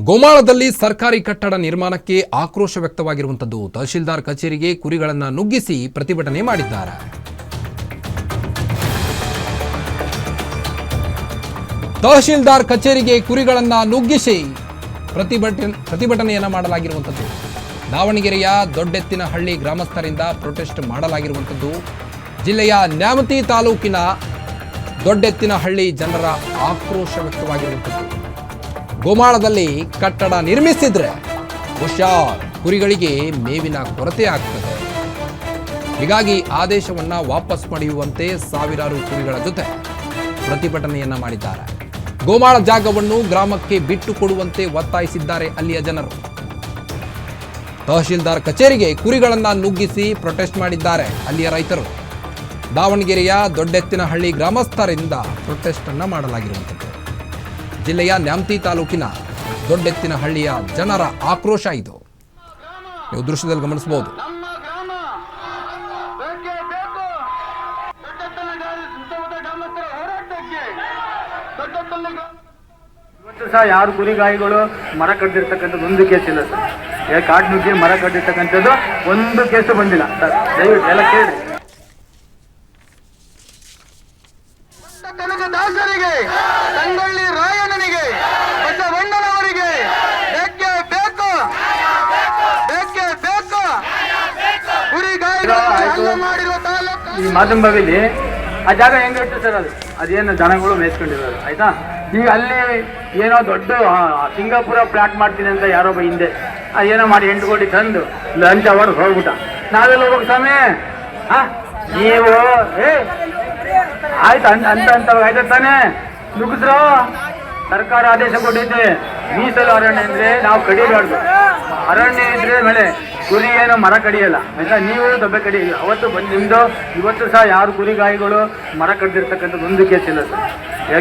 ಗೋಮಾಳದಲ್ಲಿ ಸರ್ಕಾರಿ ಕಟ್ಟಡ ನಿರ್ಮಾಣಕ್ಕೆ ಆಕ್ರೋಶ ವ್ಯಕ್ತವಾಗಿರುವಂತದ್ದು. ತಹಶೀಲ್ದಾರ್ ಕಚೇರಿಗೆ ಕುರಿಗಳನ್ನು ನುಗ್ಗಿಸಿ ಪ್ರತಿಭಟನೆ ಮಾಡಿದ್ದಾರೆ. ತಹಶೀಲ್ದಾರ್ ಕಚೇರಿಗೆ ಕುರಿಗಳನ್ನು ನುಗ್ಗಿಸಿ ಪ್ರತಿಭಟನೆಯನ್ನು ಮಾಡಲಾಗಿರುವಂತದ್ದು. ದಾವಣಗೆರೆಯ ದೊಡ್ಡೆತ್ತಿನಹಳ್ಳಿ ಗ್ರಾಮಸ್ಥರಿಂದ ಪ್ರೊಟೆಸ್ಟ್ ಮಾಡಲಾಗಿರುವಂತದ್ದು. ಜಿಲ್ಲೆಯ ನ್ಯಾಮತಿ ತಾಲೂಕಿನ ದೊಡ್ಡೆತ್ತಿನಹಳ್ಳಿ ಜನರ ಆಕ್ರೋಶ ವ್ಯಕ್ತವಾಗಿರುವಂತದ್ದು. ಗೋಮಾಳದಲ್ಲಿ ಕಟ್ಟಡ ನಿರ್ಮಿಸಿದ್ರೆ ಹುಷಾರ್, ಕುರಿಗಳಿಗೆ ಮೇವಿನ ಕೊರತೆ ಆಗ್ತದೆ. ಹೀಗಾಗಿ ಆದೇಶವನ್ನ ವಾಪಸ್ ಪಡೆಯುವಂತೆ ಸಾವಿರಾರು ಕುರಿಗಳ ಜೊತೆ ಪ್ರತಿಭಟನೆಯನ್ನ ಮಾಡಿದ್ದಾರೆ. ಗೋಮಾಳ ಜಾಗವನ್ನು ಗ್ರಾಮಕ್ಕೆ ಬಿಟ್ಟು ಕೊಡುವಂತೆ ಒತ್ತಾಯಿಸಿದ್ದಾರೆ ಅಲ್ಲಿಯ ಜನರು. ತಹಶೀಲ್ದಾರ್ ಕಚೇರಿಗೆ ಕುರಿಗಳನ್ನ ನುಗ್ಗಿಸಿ ಪ್ರೊಟೆಸ್ಟ್ ಮಾಡಿದ್ದಾರೆ ಅಲ್ಲಿಯ ರೈತರು. ದಾವಣಗೆರೆಯ ದೊಡ್ಡೆತ್ತಿನಹಳ್ಳಿ ಗ್ರಾಮಸ್ಥರಿಂದ ಪ್ರೊಟೆಸ್ಟ್ ಅನ್ನ ಮಾಡಲಾಗಿರುವಂಥದ್ದು. ಜಿಲ್ಲೆಯ ನ್ಯಾಮತಿ ತಾಲೂಕಿನ ದೊಡ್ಡೆತ್ತಿನಹಳ್ಳಿಯ ಜನರ ಆಕ್ರೋಶ ಇದು. ನೀವು ದೃಶ್ಯದಲ್ಲಿ ಗಮನಿಸಬಹುದು. ಇವತ್ತು ಸಹ ಯಾರು ಕುರಿಗಾಯಿಗಳು ಮರ ಕಡ್ದಿರ್ತಕ್ಕಂಥದ್ದು ಒಂದು ಕೇಸ್ ಇಲ್ಲ ಸರ್. ಕಾಡು ನುಗ್ಗಿ ಮರ ಕಡ್ದಿರ್ತಕ್ಕಂಥದ್ದು ಒಂದು ಕೇಸು ಬಂದಿಲ್ಲ ಸರ್. ದಯವಿಟ್ಟು ಎಲ್ಲ ಕೇಳಿ. ಕನಕದಾಸರಿಗೆ, ಸಂಗೊಳ್ಳಿ ರಾಯಣ್ಣನಿಗೆ, ಬಸವಣ್ಣನವರಿಗೆ ಬೇಕೇ ಬೇಕು, ಬೇಕೇ ಬೇಕು. ಕುರಿಗಾಯಿಗಳು ಮಾಡಿರುವ ತಾಲೂಕು ಈ ಮಾತಂಬವಿಲಿ ಆ ಜಾಗ ಹೆಂಗಿತ್ತು ಸರ್, ಅದೇನು ದನಗಳು ಮೇಯಿಸ್ಕೊಂಡಿರೋದು ಆಯ್ತಾ. ಈಗ ಅಲ್ಲಿ ಏನೋ ದೊಡ್ಡ ಸಿಂಗಾಪುರ ಪ್ಲಾಟ್ ಮಾಡ್ತೀನಿ ಅಂತ ಯಾರೊಬ್ಬ ಹಿಂದೆ ಅದೇನೋ ಮಾಡಿ 8 ಕೋಟಿ ತಂದು ಲಂಚ ಹೊಡೆದು ಹೋಗ್ಬಿಟ್ಟ. ನಾವೆಲ್ಲ ಹೋಗ್ಬೇಕು ಸ್ವಾಮಿ, ನೀವು ಆಯ್ತು ಅಂತ ಆಯ್ತ ತಾನೆ ನುಗ್ಗಿದ್ರು. ಸರ್ಕಾರ ಆದೇಶ ಕೊಟ್ಟಿದ್ದೆ, ಮೀಸಲು ಅರಣ್ಯ ಅಂದ್ರೆ ನಾವು ಕಡಿಬಾರ್ದು. ಅರಣ್ಯ ಇದ್ರೆ ಮೇಲೆ ಕುರಿ ಏನೋ ಮರ ಕಡಿಯಲ್ಲ ಆಯ್ತಾ. ನೀವು ದಬ್ಬೆ ಕಡಿ ಅವತ್ತು ಬಂದು ನಿಮ್ದು. ಇವತ್ತು ಸಹ ಯಾರು ಕುರಿಗಾಯಿಗಳು ಮರ ಕಡ್ದಿರ್ತಕ್ಕಂಥದ್ದು ಒಂದು ಕೇಸ್ ಇಲ್ಲ ಸರ್.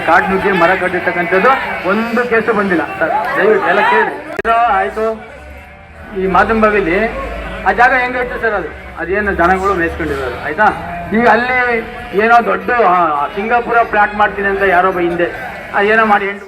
ಕಾಡು ನುಗ್ಗಿ ಮರ ಕಡ್ದಿರ್ತಕ್ಕಂಥದ್ದು ಒಂದು ಕೇಸು ಬಂದಿಲ್ಲ ಸರ್. ದಯವಿಟ್ಟು ಎಲ್ಲ ಕೇಳಿ. ಆಯ್ತು ಈ ಮಾತಂಬವಿಲಿ ಆ ಜಾಗ ಹೆಂಗಿತ್ತು ಸರ್, ಅದೇನು ದನಗಳು ಮೇಯಿಸ್ಕೊಂಡಿರೋದು ಆಯ್ತಾ. ಈಗ ಅಲ್ಲಿ ಏನೋ ದೊಡ್ಡ ಸಿಂಗಾಪುರ ಪ್ಲಾಟ್ ಮಾಡ್ತೀನಿ ಅಂತ ಯಾರೊಬ್ಬ ಹಿಂದೆ ಅದೇನೋ ಮಾಡಿ 8